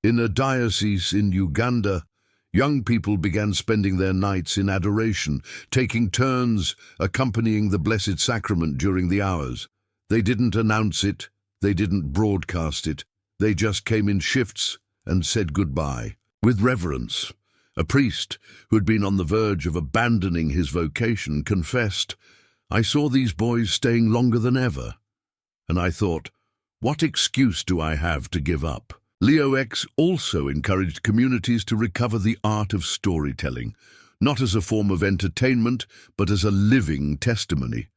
In a diocese in Uganda, young people began spending their nights in adoration, taking turns accompanying the Blessed Sacrament during the hours. They didn't announce it, they didn't broadcast it, they just came in shifts and said goodbye. With reverence, a priest who had been on the verge of abandoning his vocation confessed, "I saw these boys staying longer than ever." And I thought, what excuse do I have to give up? Leo X also encouraged communities to recover the art of storytelling, not as a form of entertainment, but as a living testimony.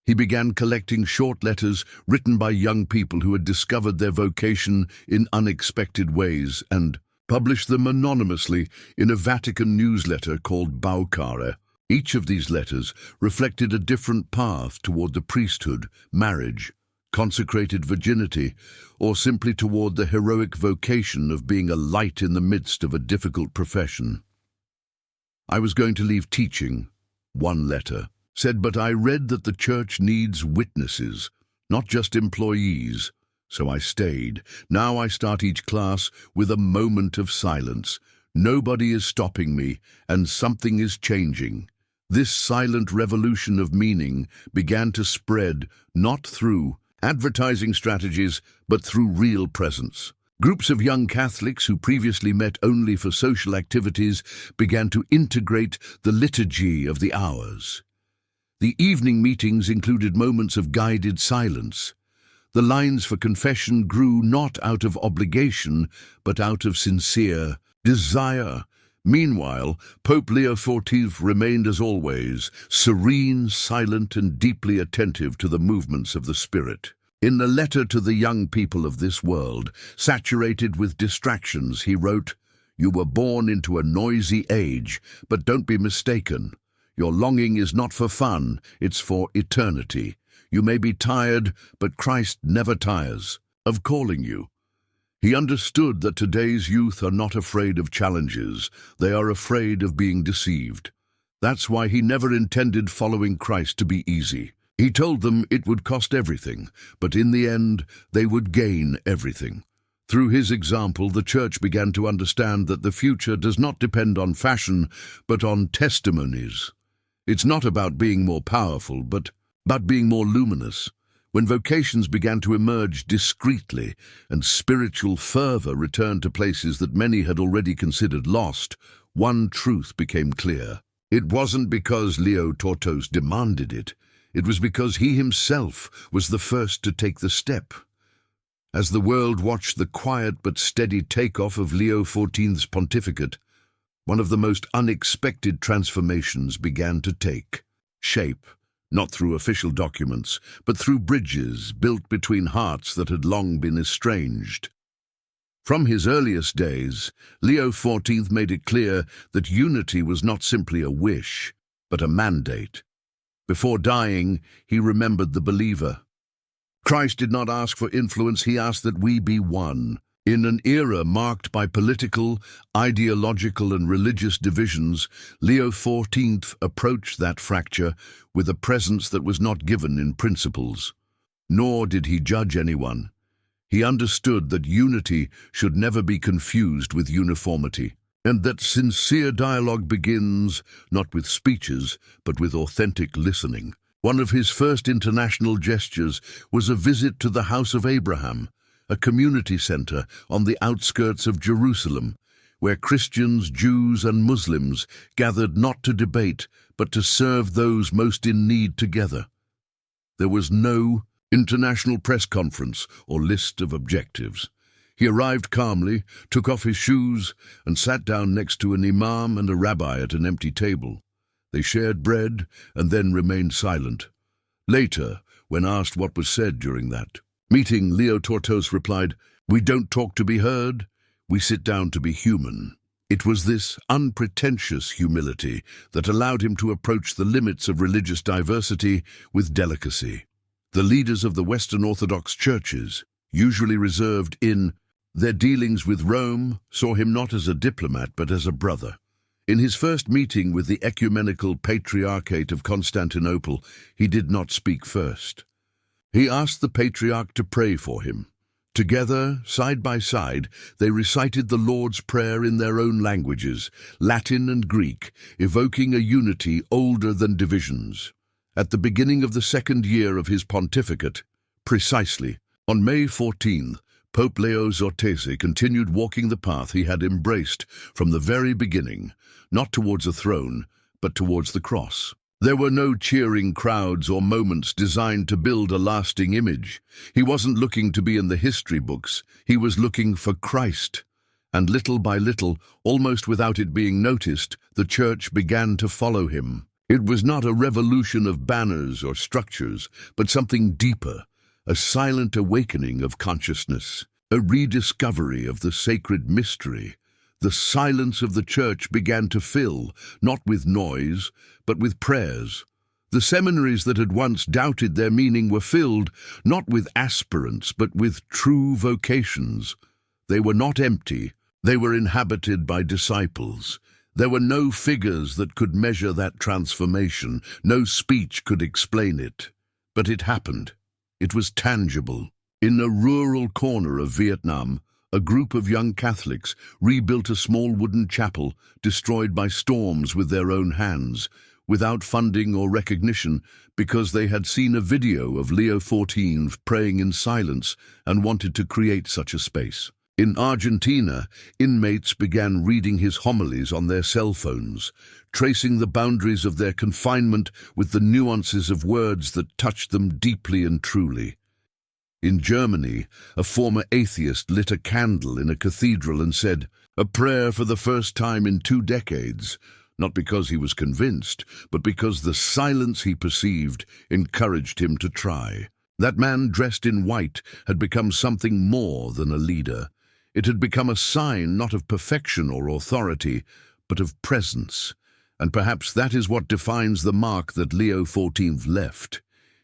He began collecting short letters written by young people who had discovered their vocation in unexpected ways and published them anonymously in a Vatican newsletter called Baucare. Each of these letters reflected a different path toward the priesthood, marriage, consecrated virginity, or simply toward the heroic vocation of being a light in the midst of a difficult profession. "I was going to leave teaching," one letter said, "but I read that the church needs witnesses, not just employees. So I stayed. Now I start each class with a moment of silence. Nobody is stopping me, and something is changing." This silent revolution of meaning began to spread not through advertising strategies, but through real presence. Groups of young Catholics who previously met only for social activities began to integrate the liturgy of the hours. The evening meetings included moments of guided silence. The lines for confession grew not out of obligation, but out of sincere desire. Meanwhile, Pope Leo XIV remained, as always, serene, silent, and deeply attentive to the movements of the Spirit. In a letter to the young people of this world, saturated with distractions, he wrote, "You were born into a noisy age, but don't be mistaken. Your longing is not for fun, it's for eternity. You may be tired, but Christ never tires of calling you." He understood that today's youth are not afraid of challenges, they are afraid of being deceived. That's why he never intended following Christ to be easy. He told them it would cost everything, but in the end, they would gain everything. Through his example, the Church began to understand that the future does not depend on fashion, but on testimonies. It's not about being more powerful, but about being more luminous. When vocations began to emerge discreetly and spiritual fervor returned to places that many had already considered lost, one truth became clear. It wasn't because Leo XIV demanded it. It was because he himself was the first to take the step. As the world watched the quiet but steady takeoff of Leo XIV's pontificate, one of the most unexpected transformations began to take shape. Not through official documents, but through bridges built between hearts that had long been estranged. From his earliest days, Leo XIV made it clear that unity was not simply a wish, but a mandate. Before dying, he remembered the believer. Christ did not ask for influence, he asked that we be one. In an era marked by political, ideological, and religious divisions, Leo XIV approached that fracture with a presence that was not given in principles. Nor did he judge anyone. He understood that unity should never be confused with uniformity, and that sincere dialogue begins not with speeches, but with authentic listening. One of his first international gestures was a visit to the House of Abraham, a community center on the outskirts of Jerusalem, where Christians, Jews, and Muslims gathered not to debate, but to serve those most in need together. There was no international press conference or list of objectives. He arrived calmly, took off his shoes, and sat down next to an imam and a rabbi at an empty table. They shared bread and then remained silent. Later, when asked what was said during that meeting, Leo XIV replied, "We don't talk to be heard, we sit down to be human." It was this unpretentious humility that allowed him to approach the limits of religious diversity with delicacy. The leaders of the Western Orthodox churches, usually reserved in their dealings with Rome, saw him not as a diplomat but as a brother. In his first meeting with the ecumenical patriarchate of Constantinople, he did not speak first. He asked the patriarch to pray for him. Together, side by side, they recited the Lord's Prayer in their own languages, Latin and Greek, evoking a unity older than divisions. At the beginning of the second year of his pontificate, precisely, on May 14th, Pope Leo XIV continued walking the path he had embraced from the very beginning, not towards a throne, but towards the cross. There were no cheering crowds or moments designed to build a lasting image. He wasn't looking to be in the history books. He was looking for Christ. And little by little, almost without it being noticed, the Church began to follow him. It was not a revolution of banners or structures, but something deeper, a silent awakening of consciousness, a rediscovery of the sacred mystery. The silence of the Church began to fill, not with noise, but with prayers. The seminaries that had once doubted their meaning were filled, not with aspirants, but with true vocations. They were not empty, they were inhabited by disciples. There were no figures that could measure that transformation, no speech could explain it. But it happened. It was tangible. In a rural corner of Vietnam, a group of young Catholics rebuilt a small wooden chapel destroyed by storms with their own hands, without funding or recognition, because they had seen a video of Leo XIV praying in silence and wanted to create such a space. In Argentina, inmates began reading his homilies on their cell phones, tracing the boundaries of their confinement with the nuances of words that touched them deeply and truly. In Germany, a former atheist lit a candle in a cathedral and said, "A prayer for the first time in 2 decades," not because he was convinced, but because the silence he perceived encouraged him to try. That man dressed in white had become something more than a leader. It had become a sign not of perfection or authority, but of presence. And perhaps that is what defines the mark that Leo XIV left.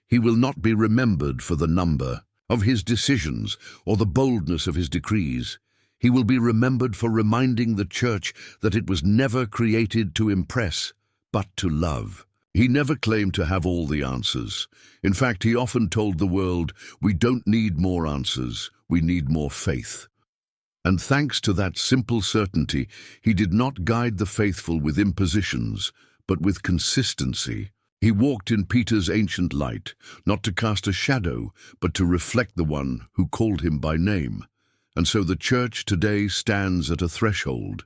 He will not be remembered for the number of his decisions or the boldness of his decrees. He will be remembered for reminding the Church that it was never created to impress, but to love. He never claimed to have all the answers. In fact, he often told the world, "We don't need more answers, we need more faith." And thanks to that simple certainty, he did not guide the faithful with impositions, but with consistency. He walked in Peter's ancient light, not to cast a shadow, but to reflect the one who called him by name. And so the Church today stands at a threshold,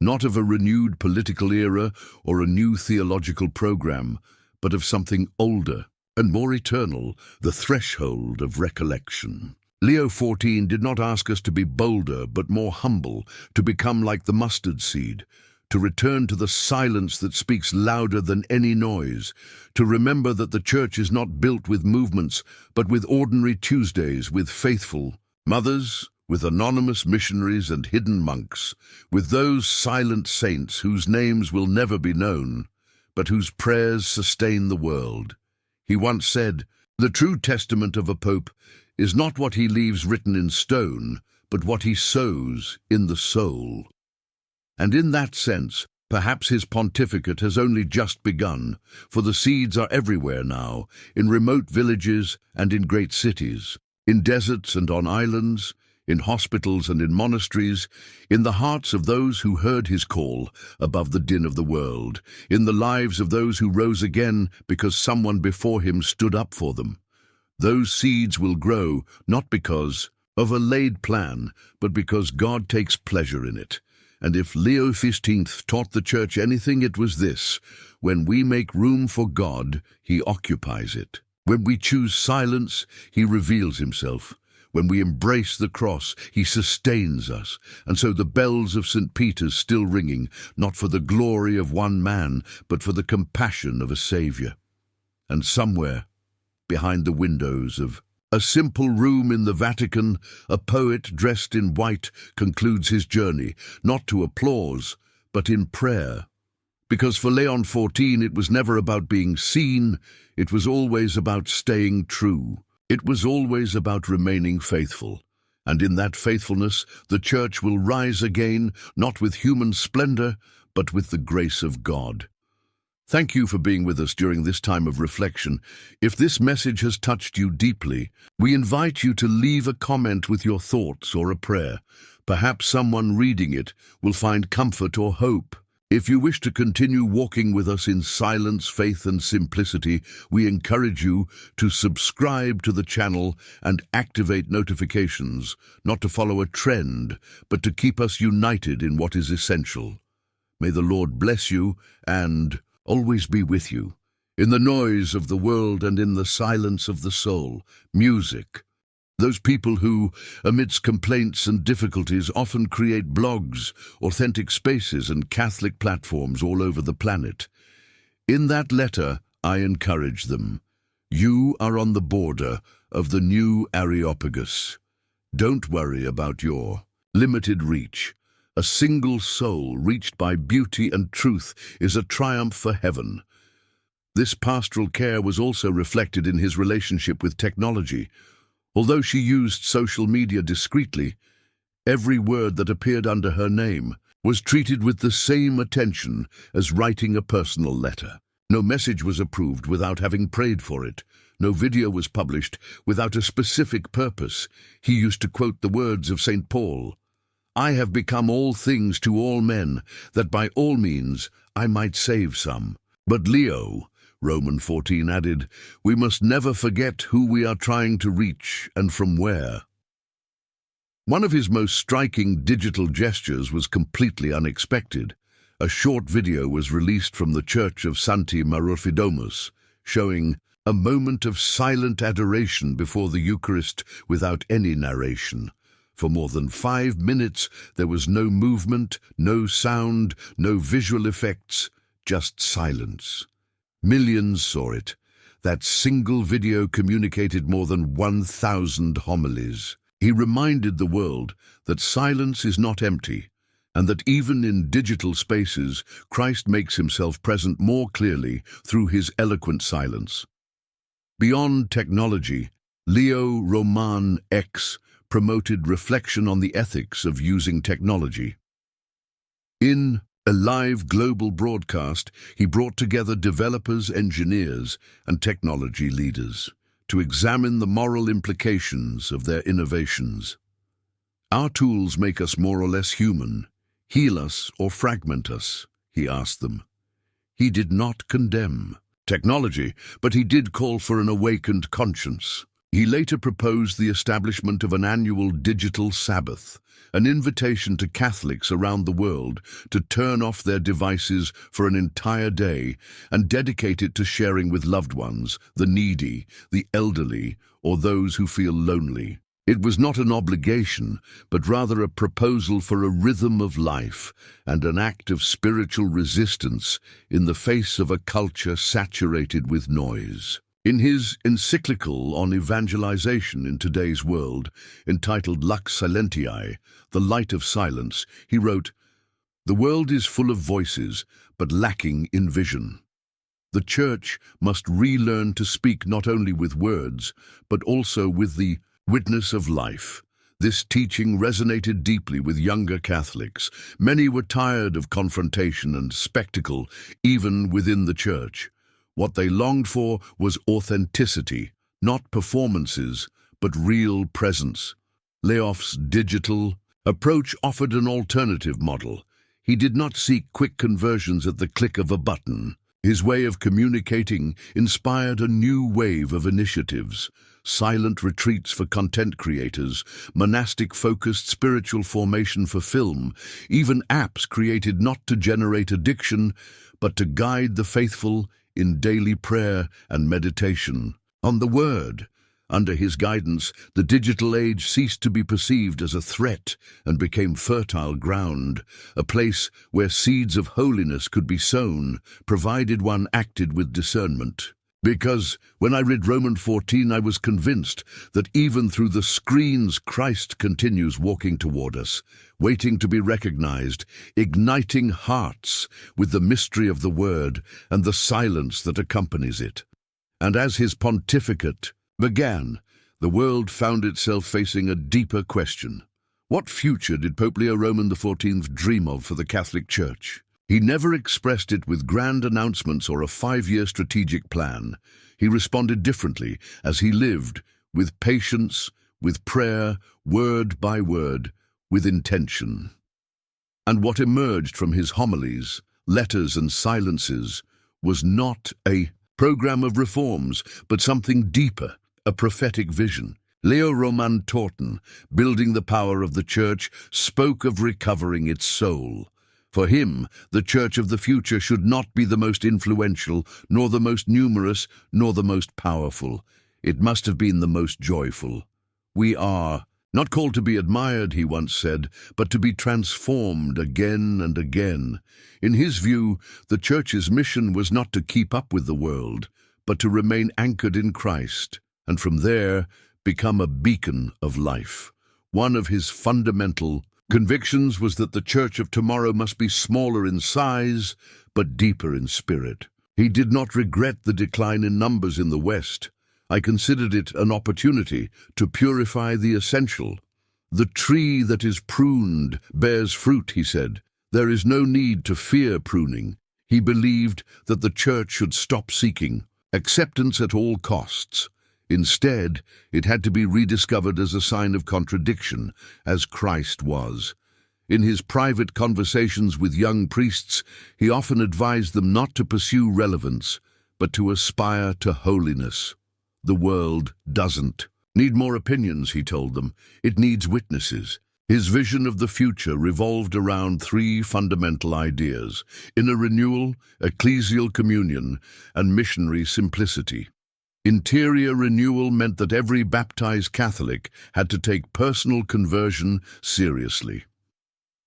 not of a renewed political era or a new theological program, but of something older and more eternal, the threshold of recollection. Leo XIV did not ask us to be bolder, but more humble, to become like the mustard seed, to return to the silence that speaks louder than any noise, to remember that the Church is not built with movements, but with ordinary Tuesdays, with faithful mothers, with anonymous missionaries and hidden monks, with those silent saints whose names will never be known, but whose prayers sustain the world. He once said, "The true testament of a pope is not what he leaves written in stone, but what he sows in the soul." And in that sense, perhaps his pontificate has only just begun, for the seeds are everywhere now, in remote villages and in great cities, in deserts and on islands, in hospitals and in monasteries, in the hearts of those who heard his call above the din of the world, in the lives of those who rose again because someone before him stood up for them. Those seeds will grow not because of a laid plan, but because God takes pleasure in it. And if Leo XV taught the Church anything, it was this: when we make room for God, he occupies it. When we choose silence, he reveals himself. When we embrace the cross, he sustains us. And so the bells of St. Peter's still ringing, not for the glory of one man, but for the compassion of a Saviour. And somewhere, behind the windows of a simple room in the Vatican, a poet dressed in white concludes his journey, not to applause, but in prayer. Because for Leon XIV it was never about being seen, it was always about staying true. It was always about remaining faithful. And in that faithfulness, the Church will rise again, not with human splendor, but with the grace of God. Thank you for being with us during this time of reflection. If this message has touched you deeply, we invite you to leave a comment with your thoughts or a prayer. Perhaps someone reading it will find comfort or hope. If you wish to continue walking with us in silence, faith, and simplicity, we encourage you to subscribe to the channel and activate notifications, not to follow a trend, but to keep us united in what is essential. May the Lord bless you and always be with you. In the noise of the world and in the silence of the soul, music. Those people who, amidst complaints and difficulties, often create blogs, authentic spaces, and Catholic platforms all over the planet. In that letter, I encourage them. You are on the border of the new Areopagus. Don't worry about your limited reach. A single soul reached by beauty and truth is a triumph for heaven. This pastoral care was also reflected in his relationship with technology. Although she used social media discreetly, every word that appeared under her name was treated with the same attention as writing a personal letter. No message was approved without having prayed for it. No video was published without a specific purpose. He used to quote the words of St. Paul, "I have become all things to all men, that by all means I might save some." But Leo, Romans 14, added, "We must never forget who we are trying to reach and from where." One of his most striking digital gestures was completely unexpected. A short video was released from the Church of Santi Marofidomus, showing a moment of silent adoration before the Eucharist without any narration. For more than 5 minutes, there was no movement, no sound, no visual effects, just silence. Millions saw it. That single video communicated more than 1,000 homilies. He reminded the world that silence is not empty, and that even in digital spaces, Christ makes himself present more clearly through his eloquent silence. Beyond technology, Leo Roman X promoted reflection on the ethics of using technology. In a live global broadcast, he brought together developers, engineers, and technology leaders to examine the moral implications of their innovations. Our tools make us more or less human, heal us or fragment us, he asked them. He did not condemn technology, but he did call for an awakened conscience. He later proposed the establishment of an annual digital Sabbath, an invitation to Catholics around the world to turn off their devices for an entire day and dedicate it to sharing with loved ones, the needy, the elderly, or those who feel lonely. It was not an obligation, but rather a proposal for a rhythm of life and an act of spiritual resistance in the face of a culture saturated with noise. In his encyclical on evangelization in today's world, entitled Lux Silentiae, The Light of Silence, he wrote, "The world is full of voices, but lacking in vision. The Church must relearn to speak not only with words, but also with the witness of life." This teaching resonated deeply with younger Catholics. Many were tired of confrontation and spectacle, even within the Church. What they longed for was authenticity, not performances, but real presence. Leo's digital approach offered an alternative model. He did not seek quick conversions at the click of a button. His way of communicating inspired a new wave of initiatives: silent retreats for content creators, monastic-focused spiritual formation for film, even apps created not to generate addiction, but to guide the faithful in daily prayer and meditation on the Word. Under his guidance, the digital age ceased to be perceived as a threat and became fertile ground, a place where seeds of holiness could be sown, provided one acted with discernment. Because when I read Romans 14, I was convinced that even through the screens, Christ continues walking toward us, waiting to be recognized, igniting hearts with the mystery of the Word and the silence that accompanies it. And as his pontificate began, the world found itself facing a deeper question. What future did Pope Leo XIV dream of for the Catholic Church? He never expressed it with grand announcements or a 5-year strategic plan. He responded differently as he lived, with patience, with prayer, word by word, with intention. And what emerged from his homilies, letters and silences was not a program of reforms, but something deeper, a prophetic vision. Leo Roman Torton, building the power of the Church, spoke of recovering its soul. For him, the Church of the future should not be the most influential, nor the most numerous, nor the most powerful. It must have been the most joyful. We are not called to be admired, he once said, but to be transformed again and again. In his view, the Church's mission was not to keep up with the world, but to remain anchored in Christ, and from there become a beacon of life. One of his fundamental convictions was that the Church of tomorrow must be smaller in size, but deeper in spirit. He did not regret the decline in numbers in the West. I considered it an opportunity to purify the essential. The tree that is pruned bears fruit, he said. There is no need to fear pruning. He believed that the Church should stop seeking acceptance at all costs. Instead, it had to be rediscovered as a sign of contradiction, as Christ was. In his private conversations with young priests, he often advised them not to pursue relevance, but to aspire to holiness. The world doesn't need more opinions, he told them. It needs witnesses. His vision of the future revolved around 3 fundamental ideas: inner renewal, ecclesial communion, and missionary simplicity. Interior renewal meant that every baptized Catholic had to take personal conversion seriously.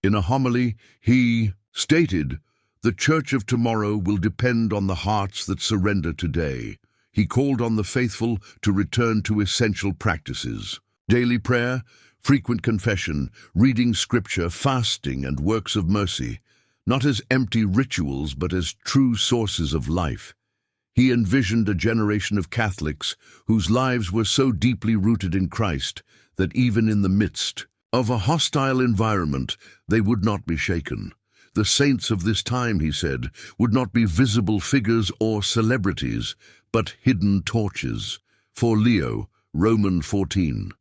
In a homily, he stated, "The Church of tomorrow will depend on the hearts that surrender today." He called on the faithful to return to essential practices: daily prayer, frequent confession, reading scripture, fasting, and works of mercy, not as empty rituals but as true sources of life. He envisioned a generation of Catholics whose lives were so deeply rooted in Christ that even in the midst of a hostile environment, they would not be shaken. The saints of this time, he said, would not be visible figures or celebrities, but hidden torches. For Leo, Roman 14.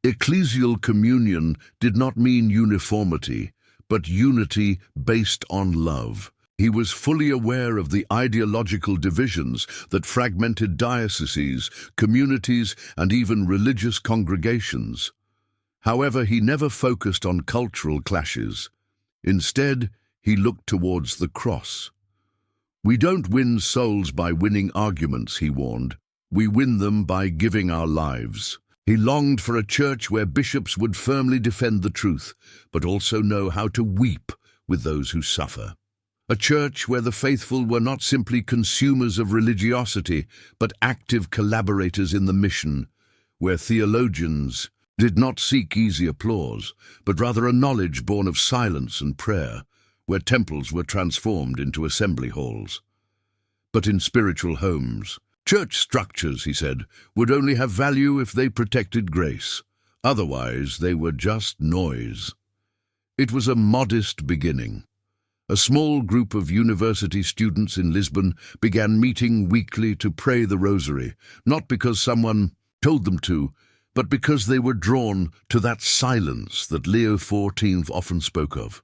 Ecclesial communion did not mean uniformity, but unity based on love. He was fully aware of the ideological divisions that fragmented dioceses, communities, and even religious congregations. However, he never focused on cultural clashes. Instead, he looked towards the cross. "We don't win souls by winning arguments," he warned. "We win them by giving our lives." He longed for a church where bishops would firmly defend the truth, but also know how to weep with those who suffer. A church where the faithful were not simply consumers of religiosity, but active collaborators in the mission, where theologians did not seek easy applause, but rather a knowledge born of silence and prayer, where temples were transformed into assembly halls. But in spiritual homes, church structures, he said, would only have value if they protected grace. Otherwise, they were just noise. It was a modest beginning. A small group of university students in Lisbon began meeting weekly to pray the rosary, not because someone told them to, but because they were drawn to that silence that Leo XIV often spoke of.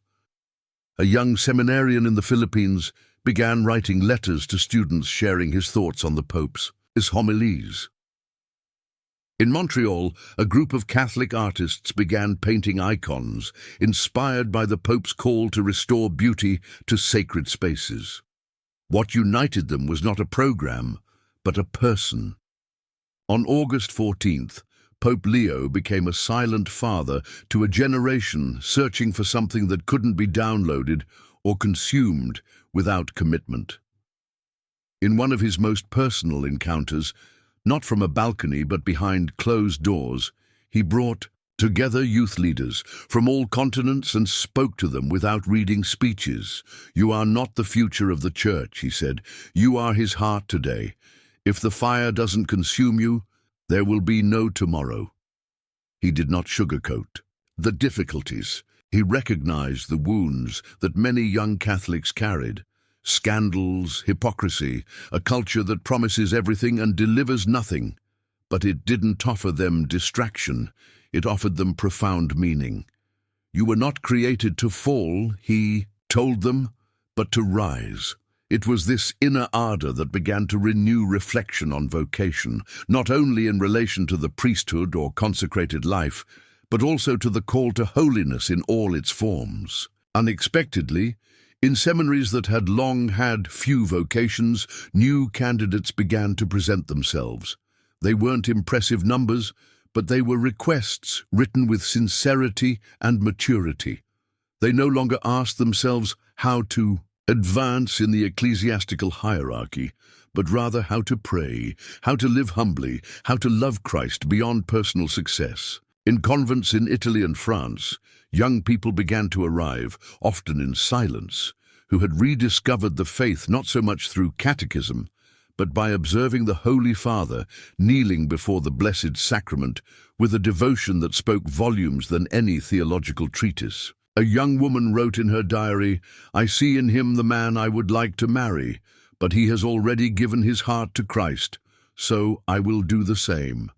A young seminarian in the Philippines began writing letters to students sharing his thoughts on the Pope's homilies. In Montreal, a group of Catholic artists began painting icons, inspired by the Pope's call to restore beauty to sacred spaces. What united them was not a program, but a person. On August 14th, Pope Leo became a silent father to a generation searching for something that couldn't be downloaded or consumed without commitment. In one of his most personal encounters, not from a balcony but behind closed doors, he brought together youth leaders from all continents and spoke to them without reading speeches. "You are not the future of the Church," he said. "You are his heart today. If the fire doesn't consume you, there will be no tomorrow." He did not sugarcoat the difficulties. He recognized the wounds that many young Catholics carried. Scandals, hypocrisy, a culture that promises everything and delivers nothing. But it didn't offer them distraction. It offered them profound meaning. You were not created to fall, he told them, but to rise. It was this inner ardor that began to renew reflection on vocation, not only in relation to the priesthood or consecrated life, but also to the call to holiness in all its forms. Unexpectedly, in seminaries that had long had few vocations, new candidates began to present themselves. They weren't impressive numbers, but they were requests written with sincerity and maturity. They no longer asked themselves how to advance in the ecclesiastical hierarchy, but rather how to pray, how to live humbly, how to love Christ beyond personal success. In convents in Italy and France, young people began to arrive, often in silence, who had rediscovered the faith not so much through catechism, but by observing the Holy Father kneeling before the Blessed Sacrament with a devotion that spoke volumes than any theological treatise. A young woman wrote in her diary, "I see in him the man I would like to marry, but he has already given his heart to Christ, so I will do the same."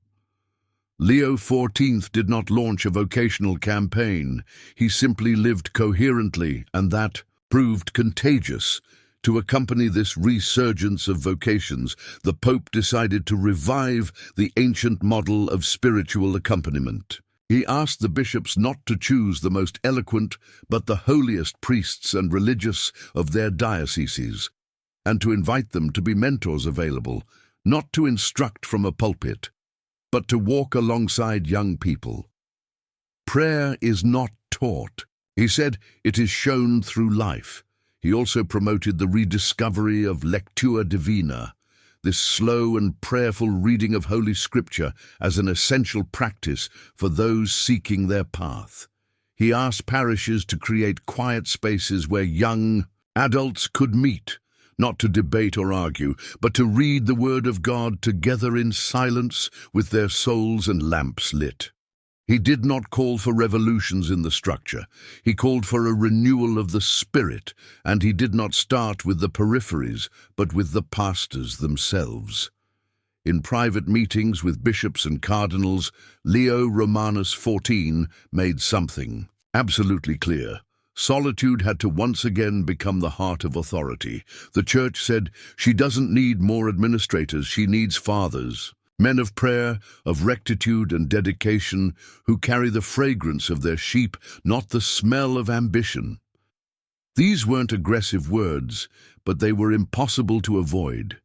Leo XIV did not launch a vocational campaign. He simply lived coherently, and that proved contagious. To accompany this resurgence of vocations, the Pope decided to revive the ancient model of spiritual accompaniment. He asked the bishops not to choose the most eloquent, but the holiest priests and religious of their dioceses, and to invite them to be mentors available, not to instruct from a pulpit, but to walk alongside young people. Prayer is not taught. He said it is shown through life. He also promoted the rediscovery of lectura divina, this slow and prayerful reading of Holy Scripture as an essential practice for those seeking their path. He asked parishes to create quiet spaces where young adults could meet, not to debate or argue, but to read the Word of God together in silence with their souls and lamps lit. He did not call for revolutions in the structure. He called for a renewal of the spirit, and he did not start with the peripheries, but with the pastors themselves. In private meetings with bishops and cardinals, Leo Romanus XIV made something absolutely clear. Solitude had to once again become the heart of authority. The Church said, she doesn't need more administrators, she needs fathers. Men of prayer, of rectitude and dedication, who carry the fragrance of their sheep, not the smell of ambition. These weren't aggressive words, but they were impossible to avoid.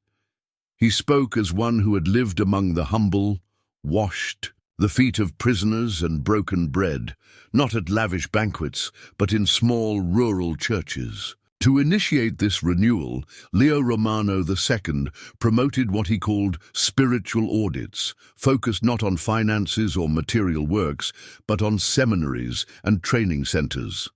He spoke as one who had lived among the humble, washed the feet of prisoners and broken bread, not at lavish banquets, but in small rural churches. To initiate this renewal, Leo Romano II promoted what he called spiritual audits, focused not on finances or material works, but on seminaries and training centers.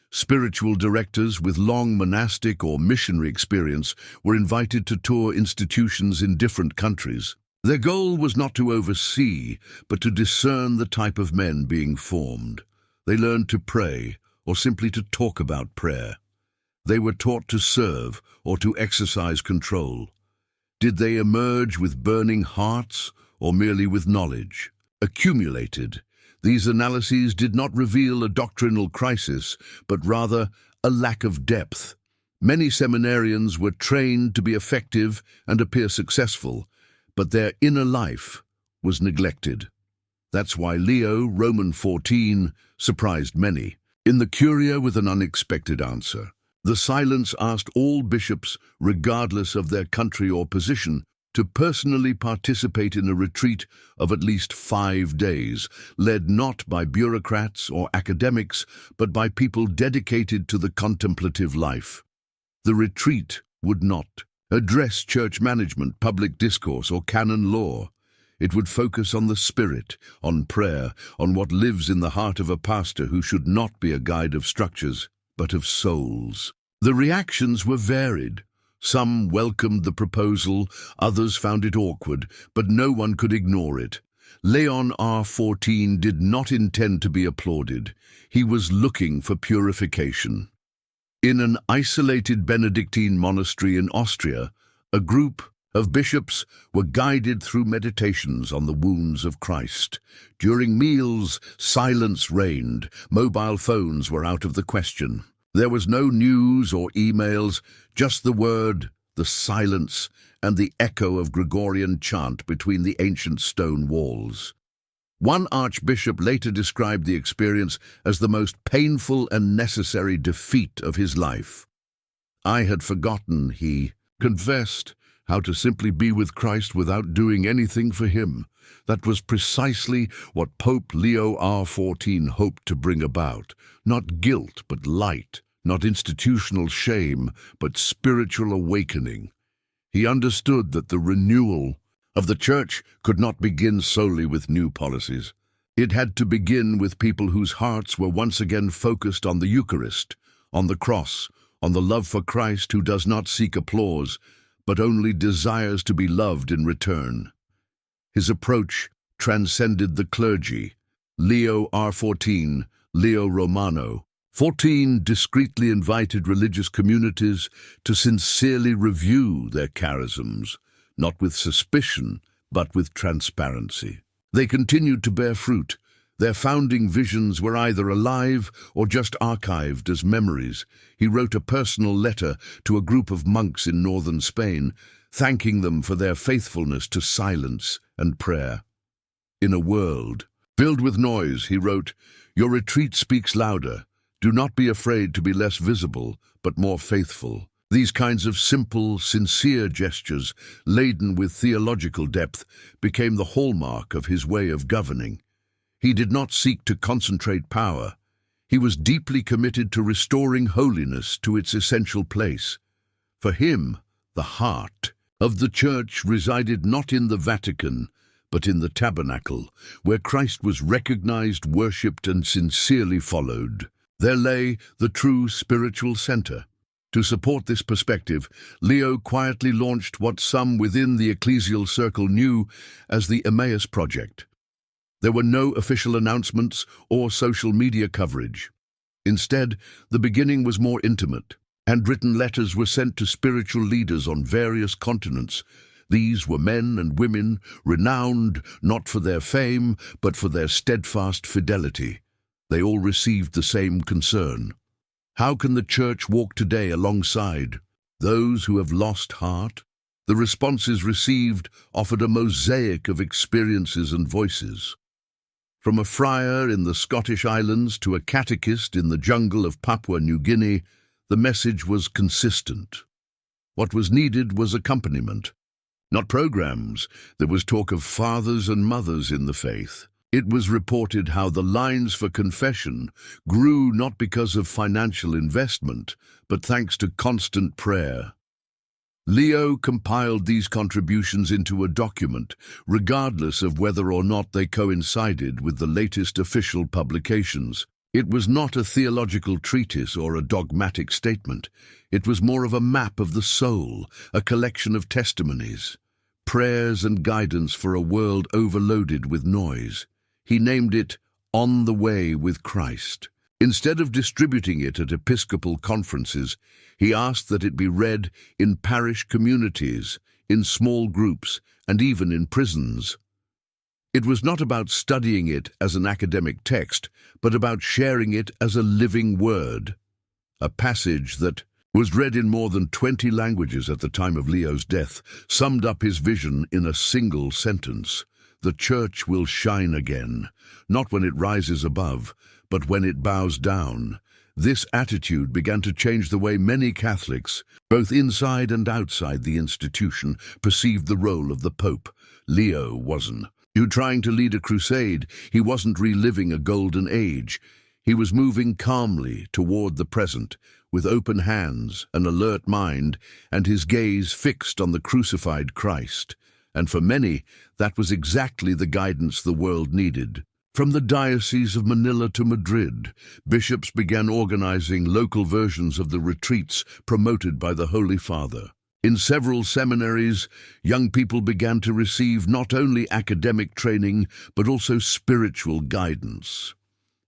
Spiritual directors with long monastic or missionary experience were invited to tour institutions in different countries. Their goal was not to oversee, but to discern the type of men being formed. They learned to pray, or simply to talk about prayer. They were taught to serve or to exercise control. Did they emerge with burning hearts or merely with knowledge? Accumulated, these analyses did not reveal a doctrinal crisis, but rather a lack of depth. Many seminarians were trained to be effective and appear successful, but their inner life was neglected. That's why Leo, Roman XIV, surprised many. In the Curia with an unexpected answer. The silence asked all bishops, regardless of their country or position, to personally participate in a retreat of at least 5 days, led not by bureaucrats or academics, but by people dedicated to the contemplative life. The retreat would not address church management, public discourse, or canon law. It would focus on the spirit, on prayer, on what lives in the heart of a pastor who should not be a guide of structures, but of souls. The reactions were varied. Some welcomed the proposal, others found it awkward, but no one could ignore it. Leon R. 14 did not intend to be applauded. He was looking for purification. In an isolated Benedictine monastery in Austria, a group of bishops were guided through meditations on the wounds of Christ. During meals, silence reigned. Mobile phones were out of the question. There was no news or emails, just the word, the silence, and the echo of Gregorian chant between the ancient stone walls. One archbishop later described the experience as the most painful and necessary defeat of his life. "I had forgotten," he confessed, "how to simply be with Christ without doing anything for him." That was precisely what Pope Leo XIV hoped to bring about. Not guilt, but light. Not institutional shame, but spiritual awakening. He understood that the renewal of the Church could not begin solely with new policies. It had to begin with people whose hearts were once again focused on the Eucharist, on the cross, on the love for Christ who does not seek applause, but only desires to be loved in return. His approach transcended the clergy. Leo R14, Leo Romano, 14 discreetly invited religious communities to sincerely review their charisms, not with suspicion, but with transparency. They continued to bear fruit. Their founding visions were either alive or just archived as memories. He wrote a personal letter to a group of monks in northern Spain, thanking them for their faithfulness to silence and prayer. In a world filled with noise, he wrote, "Your retreat speaks louder. Do not be afraid to be less visible, but more faithful." These kinds of simple, sincere gestures, laden with theological depth, became the hallmark of his way of governing. He did not seek to concentrate power. He was deeply committed to restoring holiness to its essential place. For him, the heart of the Church resided not in the Vatican, but in the tabernacle, where Christ was recognized, worshipped, and sincerely followed. There lay the true spiritual center. To support this perspective, Leo quietly launched what some within the ecclesial circle knew as the Emmaus Project. There were no official announcements or social media coverage. Instead, the beginning was more intimate. Handwritten letters were sent to spiritual leaders on various continents. These were men and women, renowned not for their fame, but for their steadfast fidelity. They all received the same concern. How can the Church walk today alongside those who have lost heart? The responses received offered a mosaic of experiences and voices. From a friar in the Scottish Islands to a catechist in the jungle of Papua New Guinea, the message was consistent. What was needed was accompaniment, not programs. There was talk of fathers and mothers in the faith. It was reported how the lines for confession grew not because of financial investment, but thanks to constant prayer. Leo compiled these contributions into a document, regardless of whether or not they coincided with the latest official publications. It was not a theological treatise or a dogmatic statement. It was more of a map of the soul, a collection of testimonies, prayers and guidance for a world overloaded with noise. He named it On the Way with Christ. Instead of distributing it at episcopal conferences, he asked that it be read in parish communities, in small groups, and even in prisons. It was not about studying it as an academic text, but about sharing it as a living word. A passage that was read in more than 20 languages at the time of Leo's death summed up his vision in a single sentence. The Church will shine again, not when it rises above, but when it bows down. This attitude began to change the way many Catholics, both inside and outside the institution, perceived the role of the Pope. Leo wasn't trying to lead a crusade. He wasn't reliving a golden age. He was moving calmly toward the present, with open hands, an alert mind, and his gaze fixed on the crucified Christ. And for many, that was exactly the guidance the world needed. From the Diocese of Manila to Madrid, bishops began organizing local versions of the retreats promoted by the Holy Father. In several seminaries, young people began to receive not only academic training, but also spiritual guidance.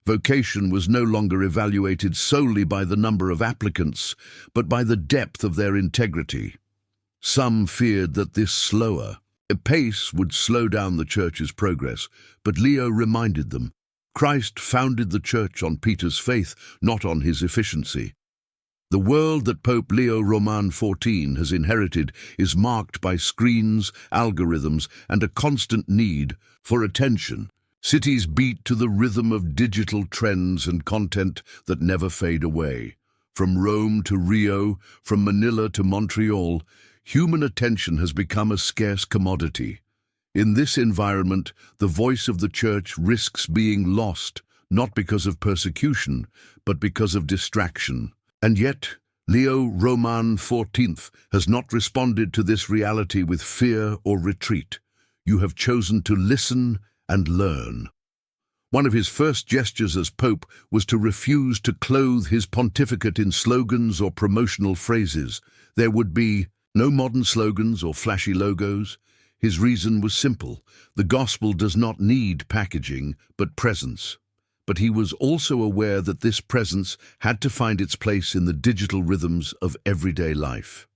Vocation was no longer evaluated solely by the number of applicants, but by the depth of their integrity. Some feared that this slower pace would slow down the church's progress, but Leo reminded them, Christ founded the church on Peter's faith, not on his efficiency. The world that Pope Leo XIV has inherited is marked by screens, algorithms, and a constant need for attention. Cities beat to the rhythm of digital trends and content that never fade away. From Rome to Rio, from Manila to Montreal, human attention has become a scarce commodity. In this environment, the voice of the Church risks being lost, not because of persecution, but because of distraction. And yet, Leo XIV has not responded to this reality with fear or retreat. You have chosen to listen and learn. One of his first gestures as Pope was to refuse to clothe his pontificate in slogans or promotional phrases. There would be no modern slogans or flashy logos. His reason was simple. The gospel does not need packaging, but presence. But he was also aware that this presence had to find its place in the digital rhythms of everyday life.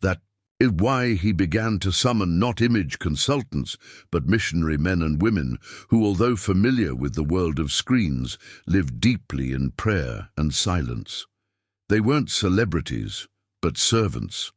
That is why he began to summon not image consultants, but missionary men and women who, although familiar with the world of screens, lived deeply in prayer and silence. They weren't celebrities, but servants.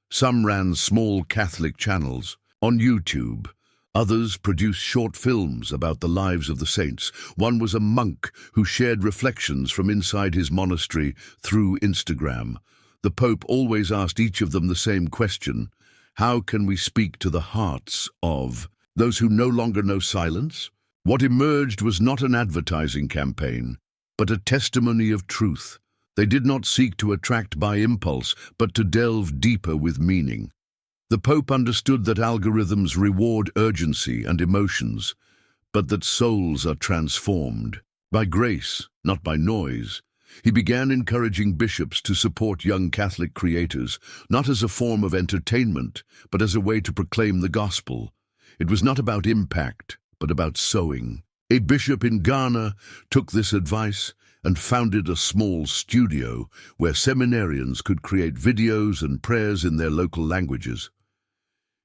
Some ran small Catholic channels on YouTube. Others produced short films about the lives of the saints. One was a monk who shared reflections from inside his monastery through Instagram. The Pope always asked each of them the same question: how can we speak to the hearts of those who no longer know silence? What emerged was not an advertising campaign, but a testimony of truth. They did not seek to attract by impulse, but to delve deeper with meaning. The Pope understood that algorithms reward urgency and emotions, but that souls are transformed by grace, not by noise. He began encouraging bishops to support young Catholic creators, not as a form of entertainment, but as a way to proclaim the gospel. It was not about impact, but about sowing. A bishop in Ghana took this advice and founded a small studio where seminarians could create videos and prayers in their local languages.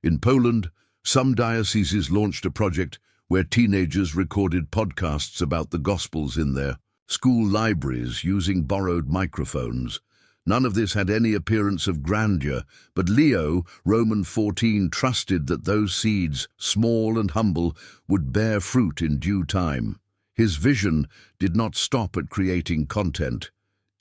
In Poland, some dioceses launched a project where teenagers recorded podcasts about the Gospels in their school libraries using borrowed microphones. None of this had any appearance of grandeur, but Leo XIV trusted that those seeds, small and humble, would bear fruit in due time. His vision did not stop at creating content.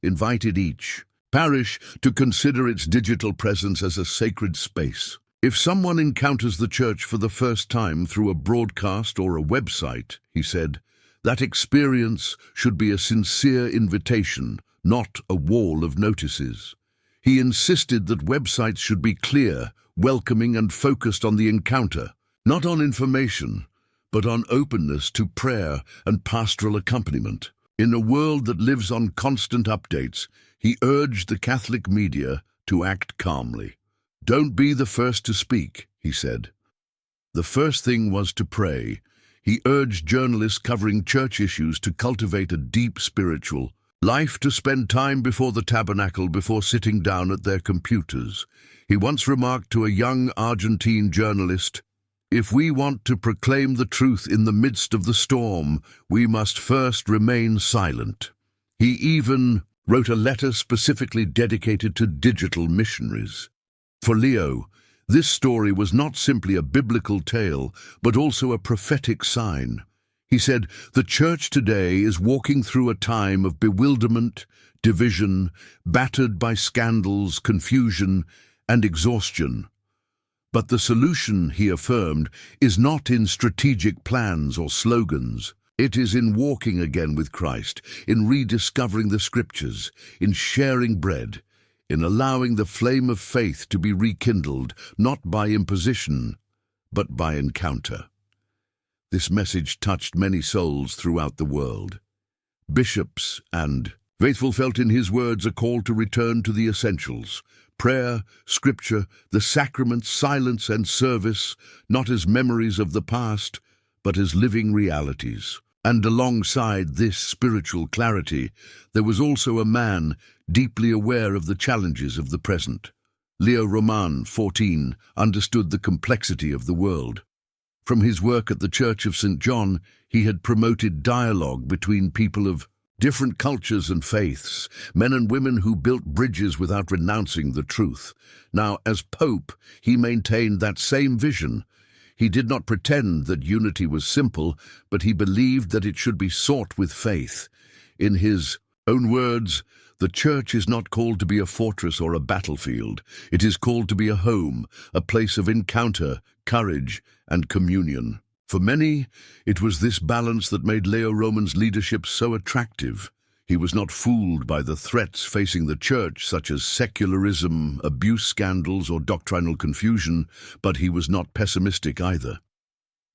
Invited each parish to consider its digital presence as a sacred space. If someone encounters the church for the first time through a broadcast or a website, he said, that experience should be a sincere invitation, not a wall of notices. He insisted that websites should be clear, welcoming, and focused on the encounter, not on information, but on openness to prayer and pastoral accompaniment. In a world that lives on constant updates, he urged the Catholic media to act calmly. Don't be the first to speak, he said. The first thing was to pray. He urged journalists covering church issues to cultivate a deep spiritual life, to spend time before the tabernacle before sitting down at their computers. He once remarked to a young Argentine journalist, "If we want to proclaim the truth in the midst of the storm, we must first remain silent." He even wrote a letter specifically dedicated to digital missionaries. For Leo, this story was not simply a biblical tale, but also a prophetic sign. He said, the church today is walking through a time of bewilderment, division, battered by scandals, confusion, and exhaustion. But the solution, he affirmed, is not in strategic plans or slogans. It is in walking again with Christ, in rediscovering the Scriptures, in sharing bread, in allowing the flame of faith to be rekindled, not by imposition, but by encounter. This message touched many souls throughout the world. Bishops and faithful felt in his words a call to return to the essentials: prayer, scripture, the sacraments, silence and service, not as memories of the past, but as living realities. And alongside this spiritual clarity, there was also a man deeply aware of the challenges of the present. Leo XIV understood the complexity of the world. From his work at the Church of St. John, he had promoted dialogue between people of different cultures and faiths, men and women who built bridges without renouncing the truth. Now, as Pope, he maintained that same vision. He did not pretend that unity was simple, but he believed that it should be sought with faith. In his own words, the Church is not called to be a fortress or a battlefield. It is called to be a home, a place of encounter, courage, and communion. For many, it was this balance that made Leo Roman's leadership so attractive. He was not fooled by the threats facing the Church, such as secularism, abuse scandals, or doctrinal confusion, but he was not pessimistic either.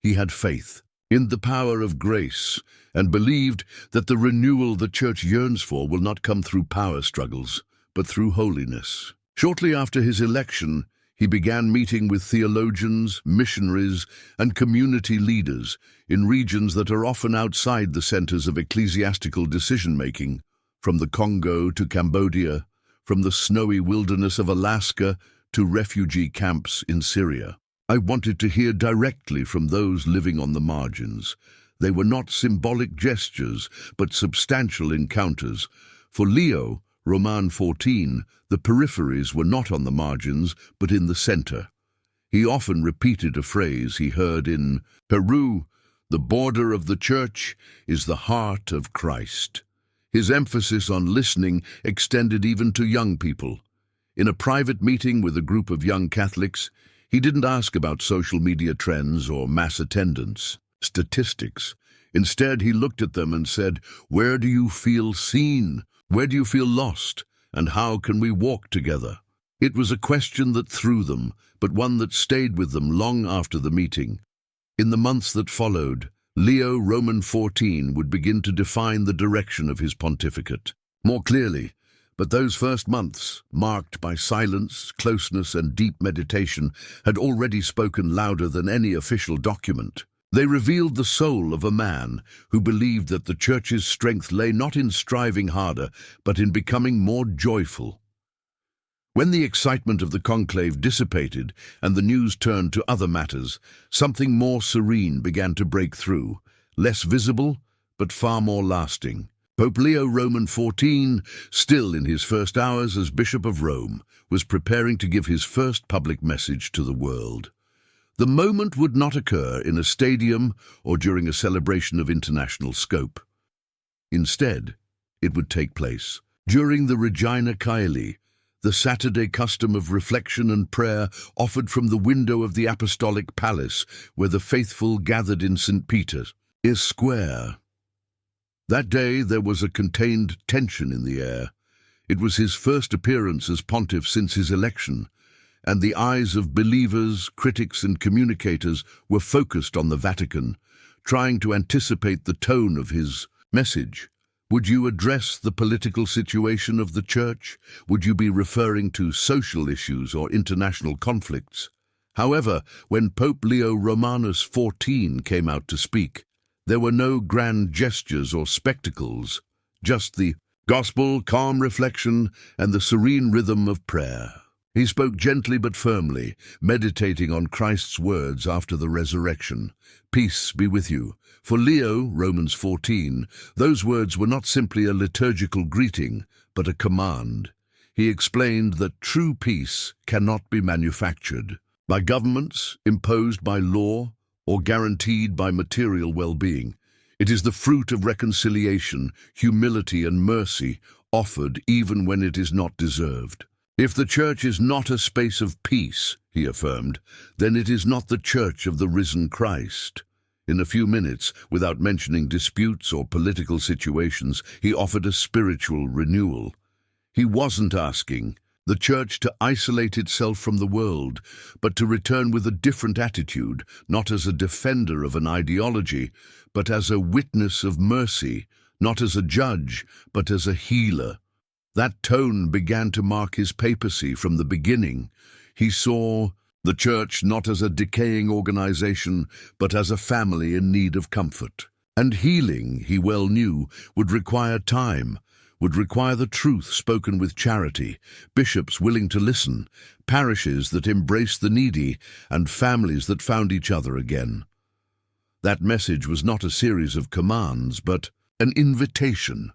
He had faith in the power of grace and believed that the renewal the Church yearns for will not come through power struggles, but through holiness. Shortly after his election, he began meeting with theologians, missionaries, and community leaders in regions that are often outside the centers of ecclesiastical decision-making, from the Congo to Cambodia, from the snowy wilderness of Alaska to refugee camps in Syria. I wanted to hear directly from those living on the margins. They were not symbolic gestures, but substantial encounters. For Leo XIV, the peripheries were not on the margins, but in the center. He often repeated a phrase he heard in Peru: "The border of the Church is the heart of Christ." His emphasis on listening extended even to young people. In a private meeting with a group of young Catholics, he didn't ask about social media trends or mass attendance statistics. Instead, he looked at them and said, "Where do you feel seen? Where do you feel lost? And how can we walk together?" It was a question that threw them, but one that stayed with them long after the meeting. In the months that followed, Leo XIV would begin to define the direction of his pontificate more clearly. But those first months, marked by silence, closeness, and deep meditation, had already spoken louder than any official document. They revealed the soul of a man who believed that the Church's strength lay not in striving harder, but in becoming more joyful. When the excitement of the conclave dissipated and the news turned to other matters, something more serene began to break through, less visible, but far more lasting. Pope Leo XIV, still in his first hours as Bishop of Rome, was preparing to give his first public message to the world. The moment would not occur in a stadium or during a celebration of international scope. Instead, it would take place during the Regina Caeli, the Saturday custom of reflection and prayer offered from the window of the Apostolic Palace, where the faithful gathered in St. Peter's Square. That day there was a contained tension in the air. It was his first appearance as pontiff since his election, and the eyes of believers, critics, and communicators were focused on the Vatican, trying to anticipate the tone of his message. Would you address the political situation of the Church? Would you be referring to social issues or international conflicts? However, when Pope Leo XIV came out to speak, there were no grand gestures or spectacles, just the gospel, calm reflection, and the serene rhythm of prayer. He spoke gently but firmly, meditating on Christ's words after the resurrection. "Peace be with you." For Leo, Romans 14, those words were not simply a liturgical greeting, but a command. He explained that true peace cannot be manufactured by governments, imposed by law, or guaranteed by material well-being. It is the fruit of reconciliation, humility, and mercy, offered even when it is not deserved. If the Church is not a space of peace, he affirmed, then it is not the Church of the risen Christ. In a few minutes, without mentioning disputes or political situations, he offered a spiritual renewal. He wasn't asking the Church to isolate itself from the world, but to return with a different attitude, not as a defender of an ideology, but as a witness of mercy, not as a judge, but as a healer. That tone began to mark his papacy from the beginning. He saw the church not as a decaying organization, but as a family in need of comfort. And healing, he well knew, would require time, would require the truth spoken with charity, bishops willing to listen, parishes that embraced the needy, and families that found each other again. That message was not a series of commands, but an invitation.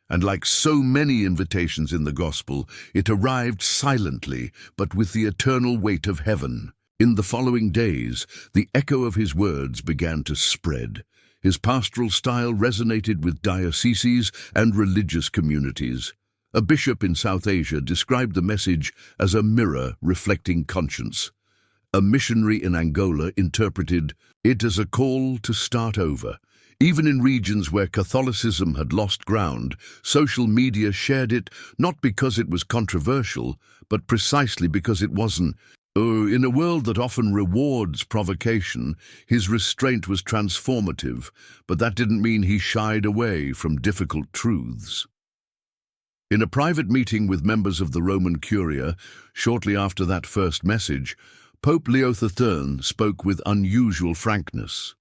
And like so many invitations in the gospel, it arrived silently, but with the eternal weight of heaven. In the following days, the echo of his words began to spread. His pastoral style resonated with dioceses and religious communities. A bishop in South Asia described the message as a mirror reflecting conscience. A missionary in Angola interpreted it as a call to start over. Even in regions where Catholicism had lost ground, social media shared it not because it was controversial, but precisely because it wasn't. In a world that often rewards provocation, his restraint was transformative, but that didn't mean he shied away from difficult truths. In a private meeting with members of the Roman Curia, shortly after that first message, Pope Leo XIV spoke with unusual frankness.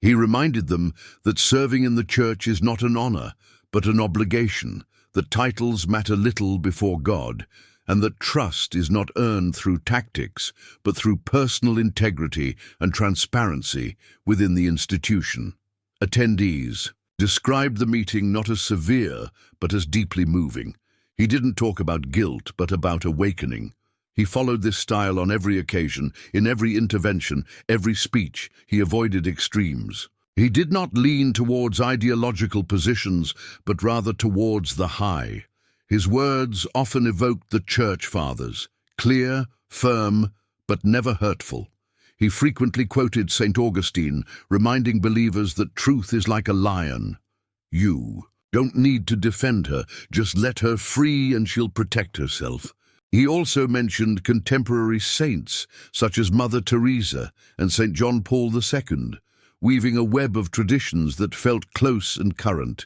He reminded them that serving in the church is not an honor, but an obligation, that titles matter little before God, and that trust is not earned through tactics, but through personal integrity and transparency within the institution. Attendees described the meeting not as severe, but as deeply moving. He didn't talk about guilt, but about awakening. He followed this style on every occasion, in every intervention, every speech. He avoided extremes. He did not lean towards ideological positions, but rather towards the high. His words often evoked the church fathers, clear, firm, but never hurtful. He frequently quoted St. Augustine, reminding believers that truth is like a lion. You don't need to defend her, just let her free and she'll protect herself. He also mentioned contemporary saints, such as Mother Teresa and St. John Paul II, weaving a web of traditions that felt close and current.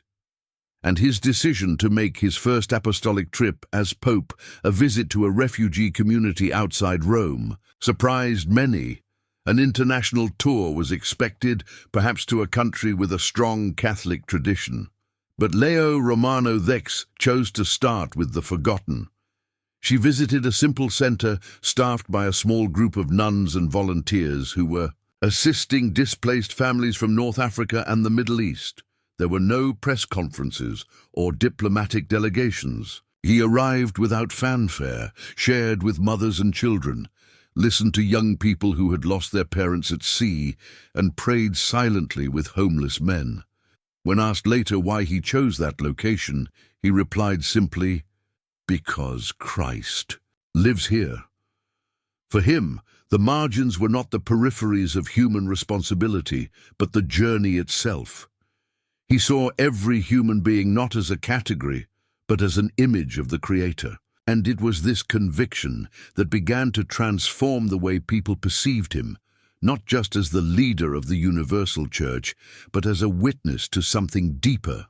And his decision to make his first apostolic trip as Pope, a visit to a refugee community outside Rome, surprised many. An international tour was expected, perhaps to a country with a strong Catholic tradition. But Leo Romano X chose to start with the forgotten. She visited a simple center staffed by a small group of nuns and volunteers who were assisting displaced families from North Africa and the Middle East. There were no press conferences or diplomatic delegations. He arrived without fanfare, shared with mothers and children, listened to young people who had lost their parents at sea, and prayed silently with homeless men. When asked later why he chose that location, he replied simply, "Because Christ lives here." For him, the margins were not the peripheries of human responsibility, but the journey itself. He saw every human being not as a category, but as an image of the Creator. And it was this conviction that began to transform the way people perceived him, not just as the leader of the universal church, but as a witness to something deeper.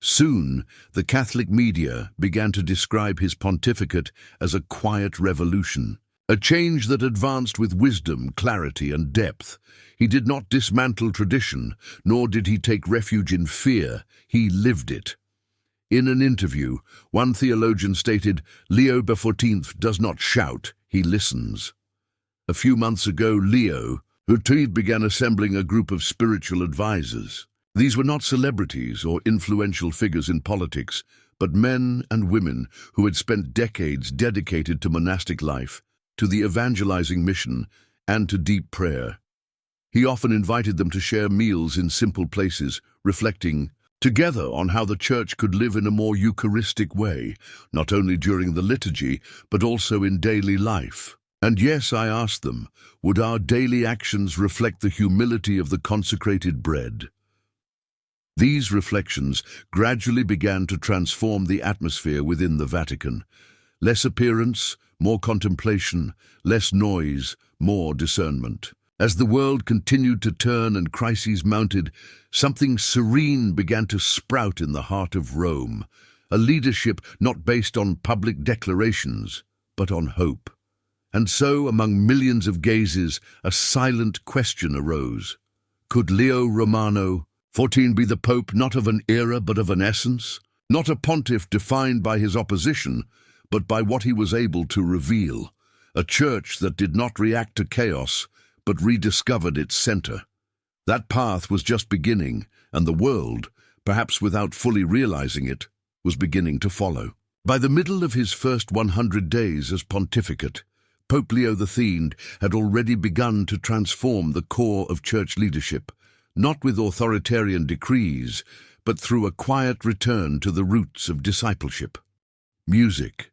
Soon, the Catholic media began to describe his pontificate as a quiet revolution, a change that advanced with wisdom, clarity, and depth. He did not dismantle tradition, nor did he take refuge in fear. He lived it. In an interview, one theologian stated, "Leo XIV does not shout, he listens." A few months ago, Leo XIV began assembling a group of spiritual advisors. These were not celebrities or influential figures in politics, but men and women who had spent decades dedicated to monastic life, to the evangelizing mission, and to deep prayer. He often invited them to share meals in simple places, reflecting together on how the church could live in a more Eucharistic way, not only during the liturgy, but also in daily life. And yes, I asked them, would our daily actions reflect the humility of the consecrated bread? These reflections gradually began to transform the atmosphere within the Vatican. Less appearance, more contemplation, less noise, more discernment. As the world continued to turn and crises mounted, something serene began to sprout in the heart of Rome, a leadership not based on public declarations, but on hope. And so, among millions of gazes, a silent question arose. Could Leo Romano XIV be the Pope not of an era but of an essence? Not a pontiff defined by his opposition, but by what he was able to reveal. A church that did not react to chaos, but rediscovered its center. That path was just beginning, and the world, perhaps without fully realizing it, was beginning to follow. By the middle of his first 100 days as pontificate, Pope Leo XIV had already begun to transform the core of church leadership, not with authoritarian decrees, but through a quiet return to the roots of discipleship. Music.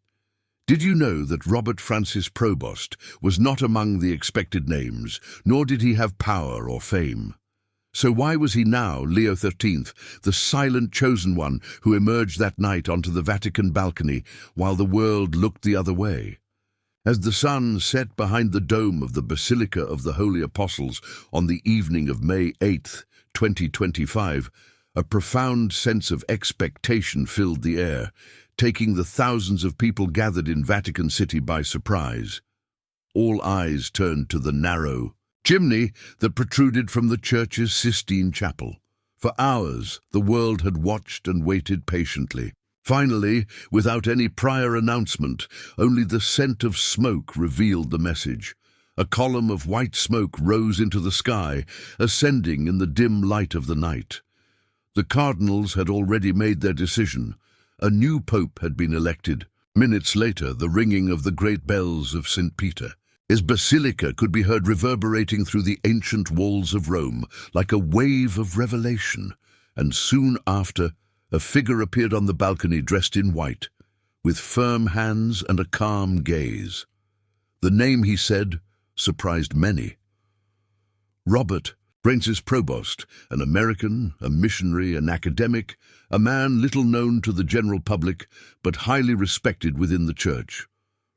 Did you know that Robert Francis Probost was not among the expected names, nor did he have power or fame? So why was he now, Leo XIII, the silent chosen one who emerged that night onto the Vatican balcony while the world looked the other way? As the sun set behind the dome of the Basilica of the Holy Apostles on the evening of May 8, 2025, a profound sense of expectation filled the air, taking the thousands of people gathered in Vatican City by surprise. All eyes turned to the narrow chimney that protruded from the church's Sistine Chapel. For hours, the world had watched and waited patiently. Finally, without any prior announcement, only the scent of smoke revealed the message. A column of white smoke rose into the sky, ascending in the dim light of the night. The cardinals had already made their decision. A new pope had been elected. Minutes later, the ringing of the great bells of St. Peter. His basilica could be heard reverberating through the ancient walls of Rome like a wave of revelation, and soon after, a figure appeared on the balcony dressed in white, with firm hands and a calm gaze. The name, he said, surprised many. Robert Francis Probost, an American, a missionary, an academic, a man little known to the general public, but highly respected within the church.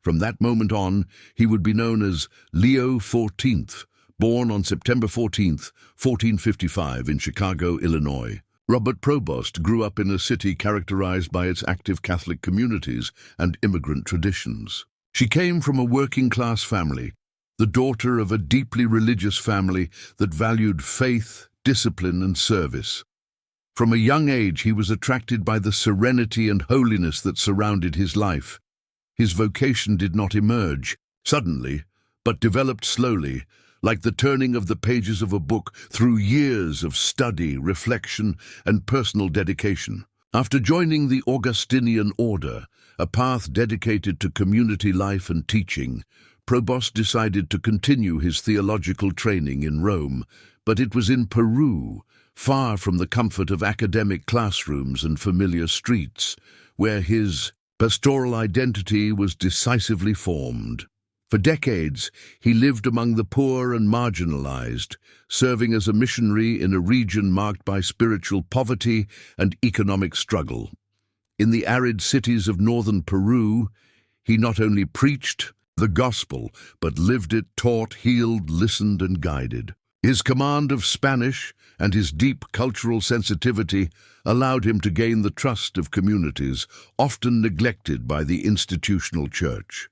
From that moment on, he would be known as Leo XIV, born on September 14, 1455 in Chicago, Illinois. Robert Probost grew up in a city characterized by its active Catholic communities and immigrant traditions. She came from a working-class family, the daughter of a deeply religious family that valued faith, discipline, and service. From a young age, he was attracted by the serenity and holiness that surrounded his life. His vocation did not emerge suddenly, but developed slowly, like the turning of the pages of a book through years of study, reflection, and personal dedication. After joining the Augustinian order, a path dedicated to community life and teaching, Probost decided to continue his theological training in Rome, but it was in Peru, far from the comfort of academic classrooms and familiar streets, where his pastoral identity was decisively formed. For decades, he lived among the poor and marginalized, serving as a missionary in a region marked by spiritual poverty and economic struggle. In the arid cities of northern Peru, he not only preached the gospel, but lived it, taught, healed, listened, and guided. His command of Spanish and his deep cultural sensitivity allowed him to gain the trust of communities often neglected by the institutional church.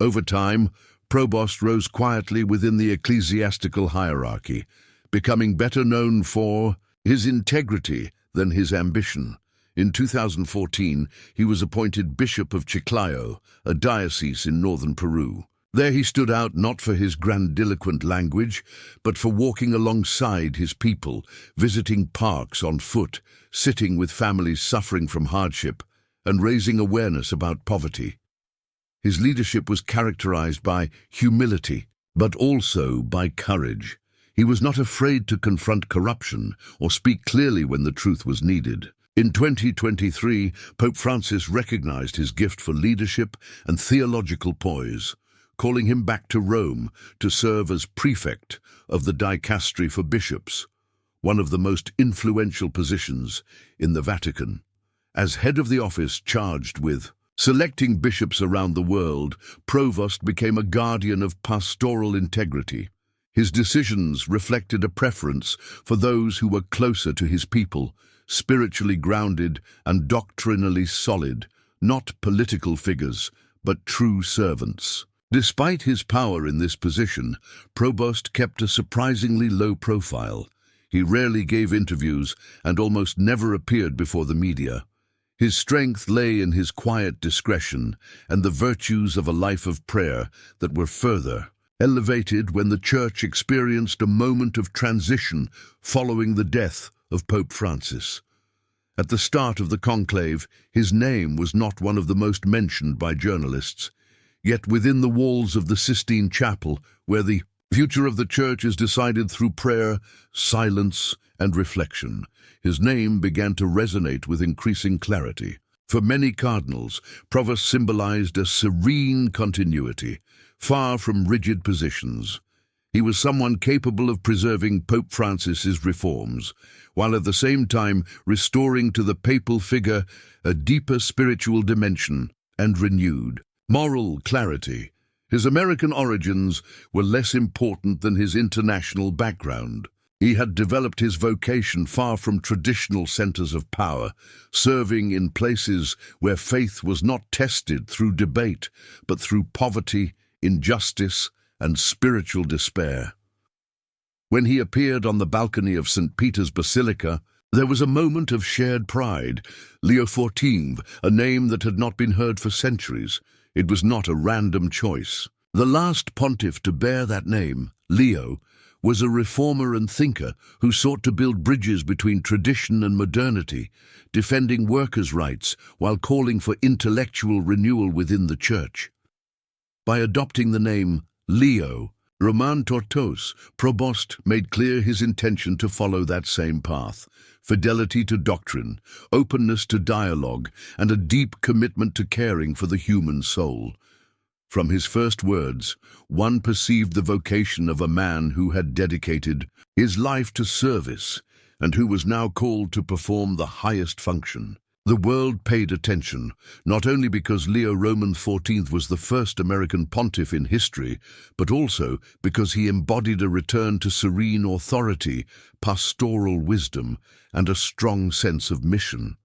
Over time, Probost rose quietly within the ecclesiastical hierarchy, becoming better known for his integrity than his ambition. In 2014, he was appointed Bishop of Chiclayo, a diocese in northern Peru. There he stood out not for his grandiloquent language, but for walking alongside his people, visiting parks on foot, sitting with families suffering from hardship, and raising awareness about poverty. His leadership was characterized by humility, but also by courage. He was not afraid to confront corruption or speak clearly when the truth was needed. In 2023, Pope Francis recognized his gift for leadership and theological poise, calling him back to Rome to serve as prefect of the dicastery for bishops, one of the most influential positions in the Vatican. As head of the office charged with selecting bishops around the world, Provost became a guardian of pastoral integrity. His decisions reflected a preference for those who were closer to his people, spiritually grounded and doctrinally solid, not political figures, but true servants. Despite his power in this position, Probost kept a surprisingly low profile. He rarely gave interviews and almost never appeared before the media. His strength lay in his quiet discretion and the virtues of a life of prayer that were further elevated when the Church experienced a moment of transition following the death of Pope Francis. At the start of the conclave, his name was not one of the most mentioned by journalists. Yet within the walls of the Sistine Chapel, where the future of the Church is decided through prayer, silence, and reflection, his name began to resonate with increasing clarity. For many cardinals, Provost symbolized a serene continuity, far from rigid positions. He was someone capable of preserving Pope Francis's reforms, while at the same time restoring to the papal figure a deeper spiritual dimension and renewed moral clarity. His American origins were less important than his international background. He had developed his vocation far from traditional centers of power, serving in places where faith was not tested through debate, but through poverty, injustice, and spiritual despair. When he appeared on the balcony of St. Peter's Basilica, there was a moment of shared pride. Leo XIV, a name that had not been heard for centuries. It was not a random choice. The last pontiff to bear that name, Leo, was a reformer and thinker who sought to build bridges between tradition and modernity, defending workers' rights while calling for intellectual renewal within the Church. By adopting the name Leo, Roman Tortos, Probost made clear his intention to follow that same path: fidelity to doctrine, openness to dialogue, and a deep commitment to caring for the human soul. From his first words, one perceived the vocation of a man who had dedicated his life to service and who was now called to perform the highest function. The world paid attention, not only because Leo Roman XIV was the first American pontiff in history, but also because he embodied a return to serene authority, pastoral wisdom, and a strong sense of mission.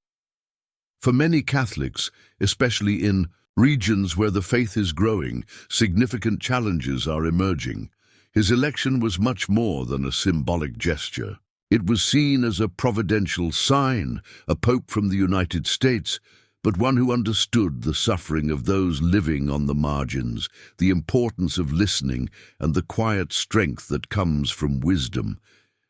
For many Catholics, especially in regions where the faith is growing, significant challenges are emerging. His election was much more than a symbolic gesture. It was seen as a providential sign, a pope from the United States, but one who understood the suffering of those living on the margins, the importance of listening, and the quiet strength that comes from wisdom.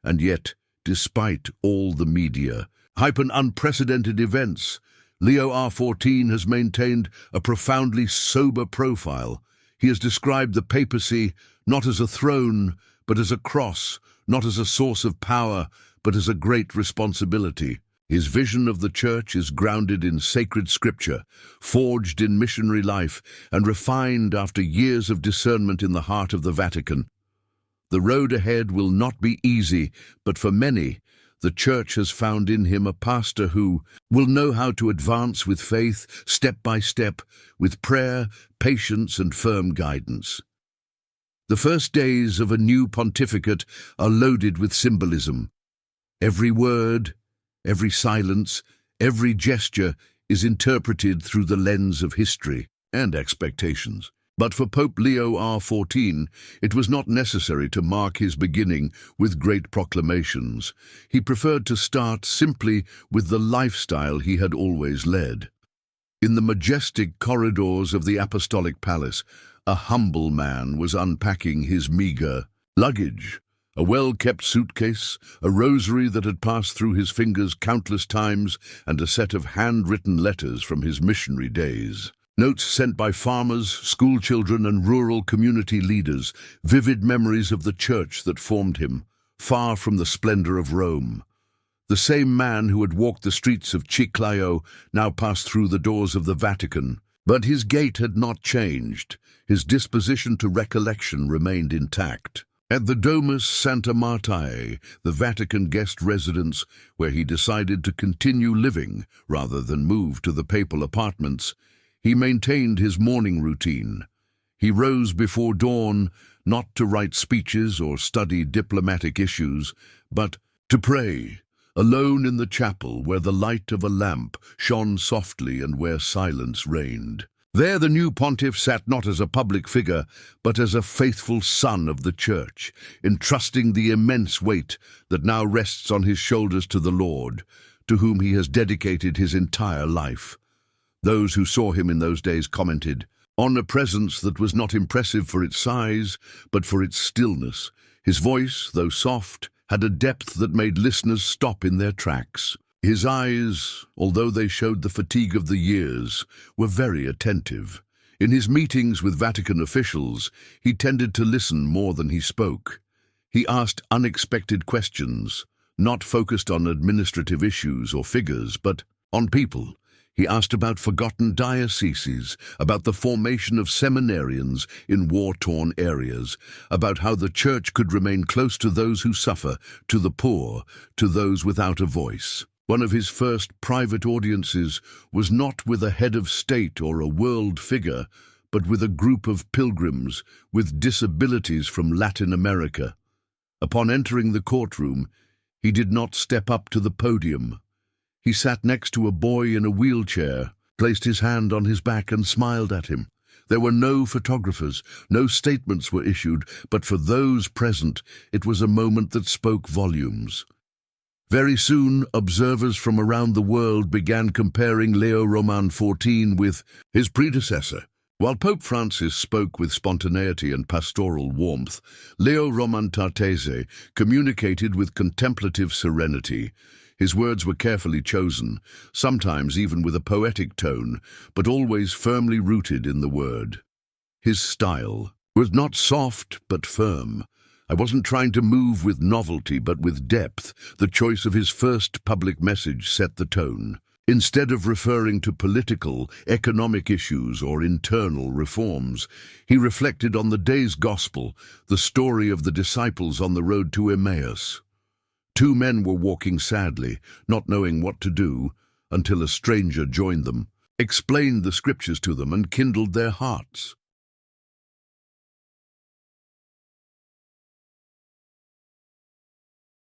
And yet, despite all the media, hype and unprecedented events, Leo XIV has maintained a profoundly sober profile. He has described the papacy not as a throne, but as a cross, not as a source of power, but as a great responsibility. His vision of the Church is grounded in sacred scripture, forged in missionary life, and refined after years of discernment in the heart of the Vatican. The road ahead will not be easy, but for many, the Church has found in him a pastor who will know how to advance with faith, step by step, with prayer, patience, and firm guidance. The first days of a new pontificate are loaded with symbolism. Every word, every silence, every gesture is interpreted through the lens of history and expectations. But for Pope Leo XIV, it was not necessary to mark his beginning with great proclamations. He preferred to start simply with the lifestyle he had always led. In the majestic corridors of the Apostolic Palace, a humble man was unpacking his meager luggage. A well-kept suitcase, a rosary that had passed through his fingers countless times, and a set of handwritten letters from his missionary days. Notes sent by farmers, schoolchildren, and rural community leaders, vivid memories of the Church that formed him, far from the splendor of Rome. The same man who had walked the streets of Chiclayo now passed through the doors of the Vatican. But his gait had not changed. His disposition to recollection remained intact. At the Domus Santa Martae, the Vatican guest residence, where he decided to continue living rather than move to the papal apartments, he maintained his morning routine. He rose before dawn, not to write speeches or study diplomatic issues, but to pray, alone in the chapel where the light of a lamp shone softly and where silence reigned. There the new pontiff sat not as a public figure, but as a faithful son of the Church, entrusting the immense weight that now rests on his shoulders to the Lord, to whom he has dedicated his entire life. Those who saw him in those days commented on a presence that was not impressive for its size, but for its stillness. His voice, though soft, had a depth that made listeners stop in their tracks. His eyes, although they showed the fatigue of the years, were very attentive. In his meetings with Vatican officials, he tended to listen more than he spoke. He asked unexpected questions, not focused on administrative issues or figures, but on people. He asked about forgotten dioceses, about the formation of seminarians in war-torn areas, about how the Church could remain close to those who suffer, to the poor, to those without a voice. One of his first private audiences was not with a head of state or a world figure, but with a group of pilgrims with disabilities from Latin America. Upon entering the courtroom, he did not step up to the podium. He sat next to a boy in a wheelchair, placed his hand on his back and smiled at him. There were no photographers, no statements were issued, but for those present, it was a moment that spoke volumes. Very soon, observers from around the world began comparing Leo XIV with his predecessor. While Pope Francis spoke with spontaneity and pastoral warmth, Leo XIV communicated with contemplative serenity. His words were carefully chosen, sometimes even with a poetic tone, but always firmly rooted in the Word. His style was not soft but firm. I wasn't trying to move with novelty, but with depth. The choice of his first public message set the tone. Instead of referring to political, economic issues or internal reforms, he reflected on the day's gospel, the story of the disciples on the road to Emmaus. Two men were walking sadly, not knowing what to do, until a stranger joined them, explained the scriptures to them, and kindled their hearts.